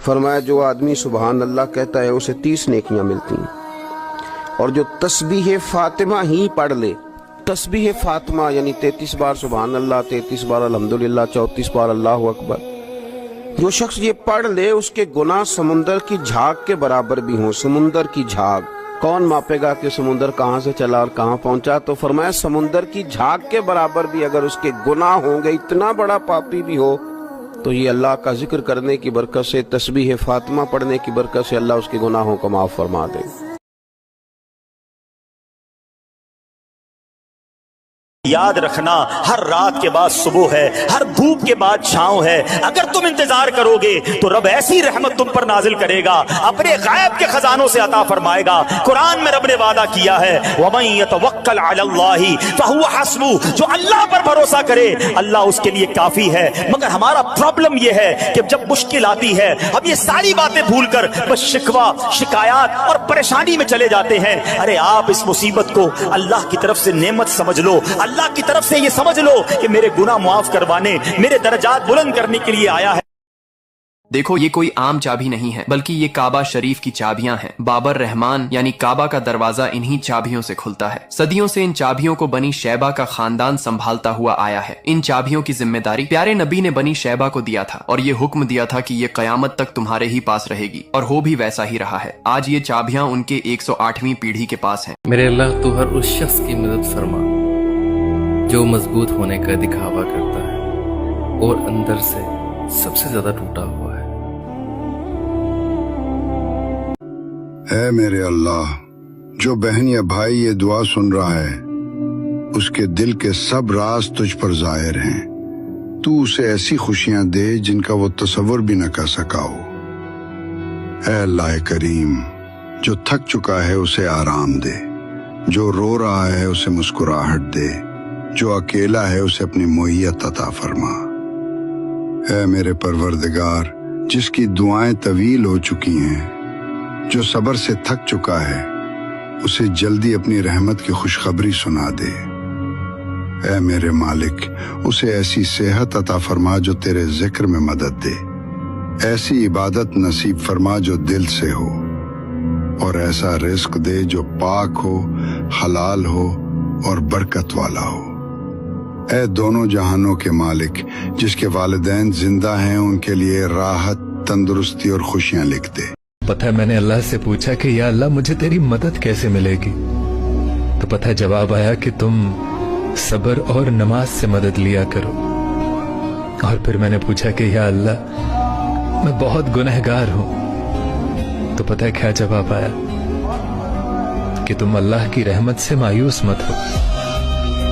فرمایا جو آدمی سبحان اللہ کہتا ہے اسے 30 نیکیاں ملتی ہیں، اور جو تسبیح فاطمہ ہی پڑھ لے، تسبیح فاطمہ یعنی 33 بار سبحان اللہ، 33 بار الحمدللہ، 34 بار اللہ اکبر، جو شخص یہ پڑھ لے اس کے گناہ سمندر کی جھاگ کے برابر بھی ہوں۔ سمندر کی جھاگ کون ماپے گا کہ سمندر کہاں سے چلا اور کہاں پہنچا؟ تو فرمایا سمندر کی جھاگ کے برابر بھی اگر اس کے گناہ ہوں گے، اتنا بڑا پاپی بھی ہو، تو یہ اللہ کا ذکر کرنے کی برکت سے، تسبیح فاطمہ پڑھنے کی برکت سے اللہ اس کے گناہوں کو معاف فرما دے۔ یاد رکھنا ہر رات کے بعد صبح ہے، ہر دھوپ کے بعد چھاؤں ہے۔ اگر تم انتظار کرو گے تو رب ایسی رحمت تم پر نازل کرے گا، اپنے غیب کے خزانوں سے عطا فرمائے گا۔ قرآن میں رب نے وعدہ کیا ہے وَمَن يَتَوَكَّلْ عَلَى اللَّهِ فَهُوَ حَسْبُهُ، جو اللہ پر بھروسہ کرے اللہ اس کے لیے کافی ہے۔ مگر ہمارا پرابلم یہ ہے کہ جب مشکل آتی ہے ہم یہ ساری باتیں بھول کر بس شکوہ، شکایات اور پریشانی میں چلے جاتے ہیں۔ ارے آپ اس مصیبت کو اللہ کی طرف سے نعمت سمجھ لو، اللہ کی طرف سے یہ سمجھ لو کہ میرے گناہ معاف کروانے، میرے درجات بلند کرنے کے لیے آیا ہے۔ دیکھو یہ کوئی عام چابی نہیں ہے بلکہ یہ کعبہ شریف کی چابیاں ہیں۔ بابر رحمان یعنی کعبہ کا دروازہ انہی چابیوں سے کھلتا ہے۔ صدیوں سے ان چابیوں کو بنی شیبہ کا خاندان سنبھالتا ہوا آیا ہے۔ ان چابیوں کی ذمہ داری پیارے نبی نے بنی شیبہ کو دیا تھا اور یہ حکم دیا تھا کہ یہ قیامت تک تمہارے ہی پاس رہے گی، اور ہو بھی ویسا ہی رہا ہے۔ آج یہ چابیاں ان کے 108ویں پیڑھی کے پاس ہیں۔ میرے اللہ تو ہر اس شخص کی مدد فرما جو مضبوط ہونے کا دکھاوا کرتا ہے اور اندر سے سب سے زیادہ ٹوٹا ہوا ہے۔ اے میرے اللہ، جو بہن یا بھائی یہ دعا سن رہا ہے اس کے دل کے سب راز تجھ پر ظاہر ہیں۔ تو اسے ایسی خوشیاں دے جن کا وہ تصور بھی نہ کر سکا ہو۔ اے اللہ کریم، جو تھک چکا ہے اسے آرام دے، جو رو رہا ہے اسے مسکراہٹ دے، جو اکیلا ہے اسے اپنی معیت عطا فرما۔ اے میرے پروردگار، جس کی دعائیں طویل ہو چکی ہیں، جو صبر سے تھک چکا ہے، اسے جلدی اپنی رحمت کی خوشخبری سنا دے۔ اے میرے مالک، اسے ایسی صحت عطا فرما جو تیرے ذکر میں مدد دے، ایسی عبادت نصیب فرما جو دل سے ہو، اور ایسا رزق دے جو پاک ہو، حلال ہو اور برکت والا ہو۔ اے دونوں جہانوں کے مالک، جس کے والدین زندہ ہیں ان کے لیے راحت، تندرستی اور خوشیاں لکھ دے۔ پتہ ہے میں نے اللہ سے پوچھا کہ یا اللہ مجھے تیری مدد کیسے ملے گی، تو پتہ جواب آیا کہ تم صبر اور نماز سے مدد لیا کرو۔ اور پھر میں نے پوچھا کہ یا اللہ میں بہت گنہگار ہوں، تو پتہ ہے کیا جواب آیا کہ تم اللہ کی رحمت سے مایوس مت ہو،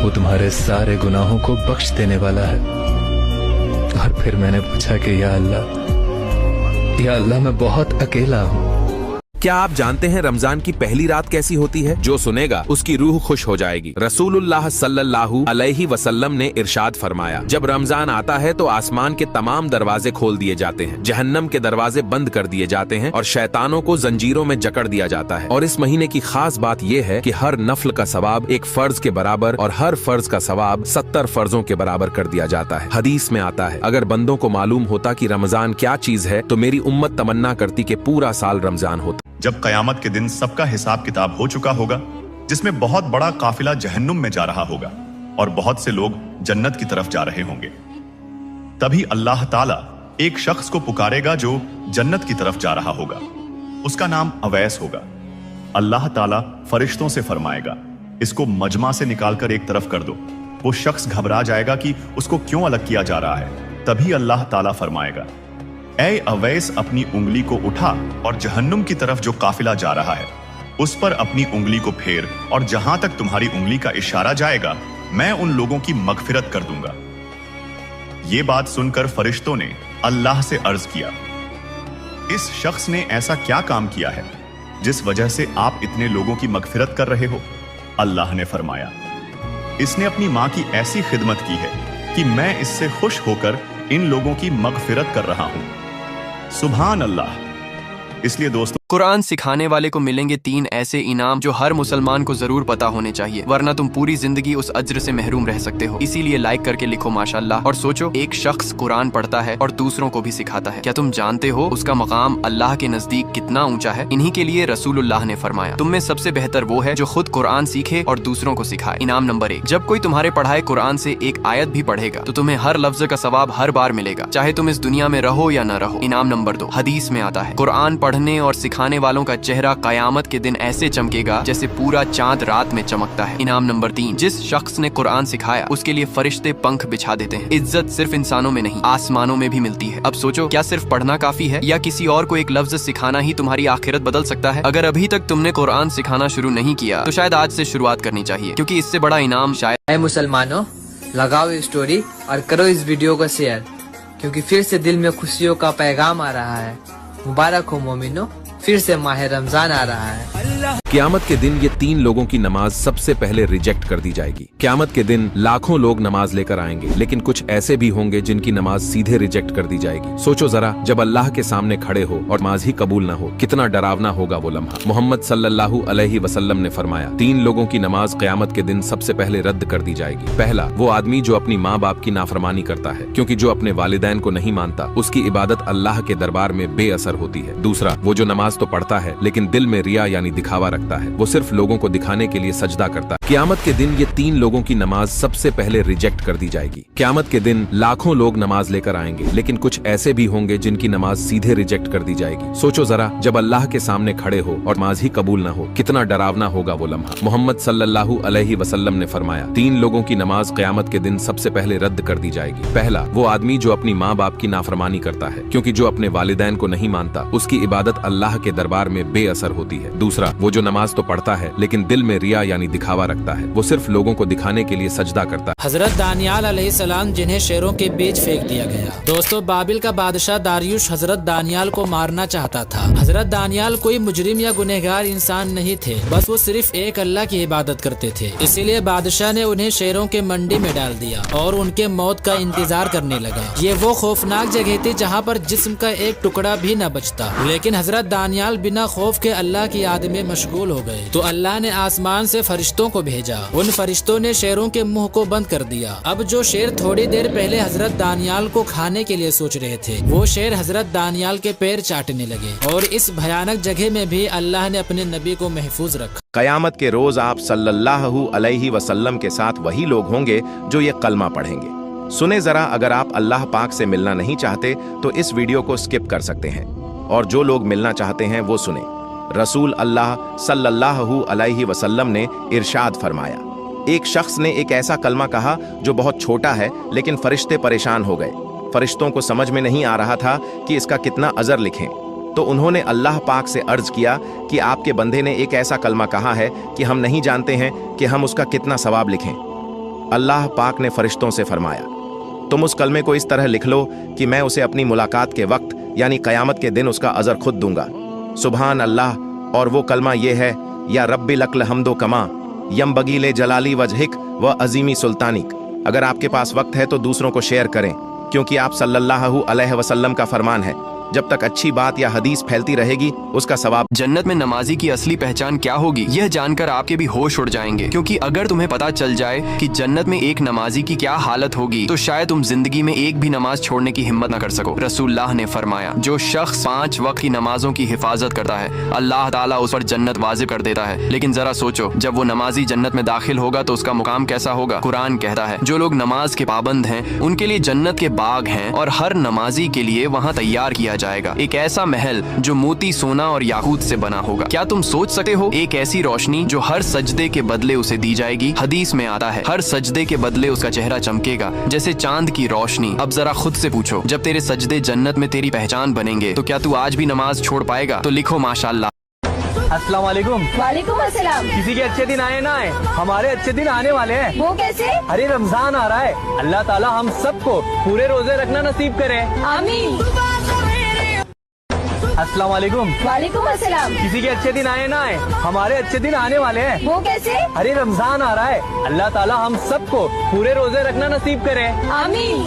وہ تمہارے سارے گناہوں کو بخش دینے والا ہے۔ اور پھر میں نے پوچھا کہ یا اللہ میں بہت اکیلا ہوں۔ کیا آپ جانتے ہیں رمضان کی پہلی رات کیسی ہوتی ہے؟ جو سنے گا اس کی روح خوش ہو جائے گی۔ رسول اللہ صلی اللہ علیہ وسلم نے ارشاد فرمایا، جب رمضان آتا ہے تو آسمان کے تمام دروازے کھول دیے جاتے ہیں، جہنم کے دروازے بند کر دیے جاتے ہیں، اور شیطانوں کو زنجیروں میں جکڑ دیا جاتا ہے۔ اور اس مہینے کی خاص بات یہ ہے کہ ہر نفل کا ثواب ایک فرض کے برابر اور ہر فرض کا ثواب 70 فرضوں کے برابر کر دیا جاتا ہے۔ حدیث میں آتا ہے، اگر بندوں کو معلوم ہوتا کہ رمضان کیا چیز ہے تو میری امت تمنا کرتی کہ پورا سال رمضان ہوتا۔ جب قیامت کے دن سب کا حساب کتاب ہو چکا ہوگا، جس میں بہت بڑا قافلہ جہنم میں جا رہا ہوگا اور بہت سے لوگ جنت کی طرف جا رہے ہوں گے، تبھی اللہ تعالیٰ ایک شخص کو پکارے گا جو جنت کی طرف جا رہا ہوگا۔ اس کا نام اویس ہوگا۔ اللہ تعالیٰ فرشتوں سے فرمائے گا، اس کو مجمع سے نکال کر ایک طرف کر دو۔ وہ شخص گھبرا جائے گا کہ اس کو کیوں الگ کیا جا رہا ہے۔ تبھی اللہ تعالیٰ فرمائے گا، اے اویس اپنی انگلی کو اٹھا اور جہنم کی طرف جو قافلہ جا رہا ہے اس پر اپنی انگلی کو پھیر، اور جہاں تک تمہاری انگلی کا اشارہ جائے گا میں ان لوگوں کی مغفرت کر دوں گا۔ یہ بات سن کر فرشتوں نے اللہ سے عرض کیا، اس شخص نے ایسا کیا کام کیا ہے جس وجہ سے آپ اتنے لوگوں کی مغفرت کر رہے ہو؟ اللہ نے فرمایا، اس نے اپنی ماں کی ایسی خدمت کی ہے کہ میں اس سے خوش ہو کر ان لوگوں کی مغفرت کر رہا ہوں۔ سبحان اللہ۔ اس لیے دوستوں कुरान सिखाने वाले को मिलेंगे 3 ऐसे इनाम जो हर मुसलमान को जरूर पता होने चाहिए, वरना तुम पूरी जिंदगी उस अज्र से महरूम रह सकते हो। इसीलिए लाइक करके लिखो माशाअल्लाह। और सोचो, एक शख्स कुरान पढ़ता है और दूसरों को भी सिखाता है, क्या तुम जानते हो उसका मकाम अल्लाह के नजदीक कितना ऊंचा है? इन्हीं के लिए रसूलुल्लाह ने फरमाया, तुम में सबसे बेहतर वो है जो खुद कुरान सीखे और दूसरों को सिखाए। इनाम नंबर 1, जब कोई तुम्हारे पढ़ाए कुरान से एक आयत भी पढ़ेगा तो तुम्हें हर लफ्ज का सवाब हर बार मिलेगा, चाहे तुम इस दुनिया में रहो या न रहो। इनाम नंबर 2, हदीस में आता है, कुरान पढ़ने और सिखाने वालों का चेहरा कयामत के दिन ऐसे चमकेगा जैसे पूरा चांद रात में चमकता है। इनाम नंबर 3, जिस शख्स ने कुरान सिखाया उसके लिए फरिश्ते पंख बिछा देते हैं। इज्जत सिर्फ इंसानों में नहीं, आसमानों में भी मिलती है। अब सोचो, क्या सिर्फ पढ़ना काफी है या किसी और को एक लफ्ज सिखाना ही तुम्हारी आखिरत बदल सकता है? अगर अभी तक तुमने कुरान सिखाना शुरू नहीं किया तो शायद आज से शुरुआत करनी चाहिए, क्योंकि इससे बड़ा इनाम शायद। ऐ मुसलमानों, लगाओ इस स्टोरी और करो इस वीडियो को शेयर, क्योंकि फिर से दिल में खुशियों का पैगाम आ रहा है। मुबारक हो मोमिनो, फिर से माह रमजान आ रहा है। क़यामत के दिन ये 3 लोगों की नमाज सबसे पहले रिजेक्ट कर दी जाएगी। क़यामत के दिन लाखों लोग नमाज लेकर आएंगे, लेकिन कुछ ऐसे भी होंगे जिनकी नमाज सीधे रिजेक्ट कर दी जाएगी। सोचो जरा, जब अल्लाह के सामने खड़े हो और नमाज ही कबूल ना हो, कितना डरावना होगा वो लम्हा। मोहम्मद सल्लल्लाहु अलैहि वसल्लम ने फरमाया, 3 लोगों की नमाज क़यामत के दिन सबसे पहले रद्द कर दी जाएगी। पहला, वो आदमी जो अपनी माँ बाप की नाफरमानी करता है, क्योंकि जो अपने वालिदैन को नहीं मानता उसकी इबादत अल्लाह के दरबार में बेअसर होती है। दूसरा, वो जो नमाज तो पढ़ता है लेकिन दिल में रिया यानी दिखावा रखता है, वो सिर्फ लोगों को दिखाने के लिए सजदा करता है। क़यामत के दिन ये 3 लोगों की नमाज सबसे पहले रिजेक्ट कर दी जाएगी। क़यामत के दिन लाखों लोग नमाज लेकर आएंगे, लेकिन कुछ ऐसे भी होंगे जिनकी नमाज सीधे रिजेक्ट कर दी जाएगी। सोचो जरा, जब अल्लाह के सामने खड़े हो और नमाज ही कबूल ना हो, कितना डरावना होगा वो लम्हा। मोहम्मद सल्लल्लाहु अलैहि वसल्लम ने फरमाया, 3 लोगों की नमाज क़यामत के दिन सबसे पहले रद्द कर दी जाएगी। पहला, वो आदमी जो अपनी माँ बाप की नाफरमानी करता है, क्योंकि जो अपने वालिदैन को नहीं मानता उसकी इबादत अल्लाह के दरबार में बेअसर होती है। दूसरा, वो जो नमाज तो पढ़ता है लेकिन दिल में रिया यानी दिखावा रखता है, वो सिर्फ लोगों को दिखाने के लिए सजदा करता है। हजरत दानियाल अलैहिस्सलाम जिन्हें शेरों के बीच फेंक दिया गया। दोस्तों, बाबिल का बादशाह दारियुश हजरत दानियाल को मारना चाहता था। हजरत दानियाल कोई मुजरिम या गुनहगार इंसान नहीं थे, बस वो सिर्फ एक अल्लाह की इबादत करते थे। इसीलिए बादशाह ने उन्हें शेरों के मंडी में डाल दिया और उनके मौत का इंतजार करने लगा। ये वो खौफनाक जगह थी जहाँ पर जिस्म का एक टुकड़ा भी न बचता। लेकिन हजरत दानियाल बिना खौफ के अल्लाह की याद में मशगूल हो गए, तो अल्लाह ने आसमान से फरिश्तों को भेजा। उन फरिश्तों ने शेरों के मुंह को बंद कर दिया। अब जो शेर थोड़ी देर पहले हजरत दानियाल को खाने के लिए सोच रहे थे, वो शेर हजरत दानियाल के पैर चाटने लगे। और इस भयानक जगह में भी अल्लाह ने अपने नबी को महफूज रखा। क़यामत के रोज आप सल्लल्लाहु अलैहि वसल्लम के साथ वही लोग होंगे जो ये कलमा पढ़ेंगे। सुने जरा, अगर आप अल्लाह पाक से मिलना नहीं चाहते तो इस वीडियो को स्किप कर सकते हैं, और जो लोग मिलना चाहते हैं वो सुने। रसूल अल्लाह सल्लल्लाहु अलैहि वसल्लम ने इरशाद फरमाया, एक शख्स ने एक ऐसा कलमा कहा जो बहुत छोटा है, लेकिन फरिश्ते परेशान हो गए। फरिश्तों को समझ में नहीं आ रहा था कि इसका कितना अजर लिखें, तो उन्होंने अल्लाह पाक से अर्ज किया कि आपके बंदे ने एक ऐसा कलमा कहा है कि हम नहीं जानते हैं कि हम उसका कितना सवाब लिखें। अल्लाह पाक ने फरिश्तों से फरमाया, तुम उस कलमे को इस तरह लिख लो कि मैं उसे अपनी मुलाकात के वक्त यानी क़यामत के दिन उसका अजर खुद दूंगा। सुभान अल्लाह। और वो कलमा ये है, या रब्बी लकल हमदो कमा यम बगीले जलाली वजहिक व अजीमी सुल्तानिक। अगर आपके पास वक्त है तो दूसरों को शेयर करें, क्योंकि आप सल्लल्लाहु अलैहि वसल्लम का फरमान है, जब तक अच्छी बात या हदीस फैलती रहेगी उसका सवाब। जन्नत में नमाजी की असली पहचान क्या होगी, यह जानकर आपके भी होश उड़ जाएंगे, क्योंकि अगर तुम्हें पता चल जाए कि जन्नत में एक नमाजी की क्या हालत होगी तो शायद तुम जिंदगी में एक भी नमाज छोड़ने की हिम्मत न कर सको। रसूलुल्लाह ने फरमाया, जो शख्स 5 वक्त की नमाजों की हिफाजत करता है, अल्लाह ताला उस पर जन्नत वाजिब कर देता है। लेकिन जरा सोचो, जब वो नमाजी जन्नत में दाखिल होगा तो उसका मुकाम कैसा होगा। कुरान कहता है, जो लोग नमाज के पाबंद हैं उनके लिए जन्नत के बाग हैं और हर नमाजी के लिए वहाँ तैयार किया जाएगा एक ऐसा महल जो मोती, सोना और याकूत से बना होगा। क्या तुम सोच सकते हो, एक ऐसी रोशनी जो हर सजदे के बदले उसे दी जाएगी। हदीस में आता है, हर सजदे के बदले उसका चेहरा चमकेगा जैसे चांद की रोशनी। अब जरा खुद से पूछो, जब तेरे सजदे जन्नत में तेरी पहचान बनेंगे तो क्या तू आज भी नमाज छोड़ पाएगा? तो लिखो माशाअल्लाह। अस्सलाम वालेकुम। वालेकुम अस्सलाम। किसी के अच्छे दिन आए ना आए, हमारे अच्छे दिन आने वाले हैं। वो कैसे? अरे रमजान आ रहा है, अल्लाह ताला हम सबको पूरे रोजे रखना नसीब करे। आमीन। अस्सलाम वालेकुम। वालेकुम अस्सलाम। किसी के अच्छे दिन आए ना आए, हमारे अच्छे दिन आने वाले हैं। वो कैसे? अरे रमजान आ रहा है, अल्लाह ताला हम सबको पूरे रोजे रखना नसीब करे। आमीन।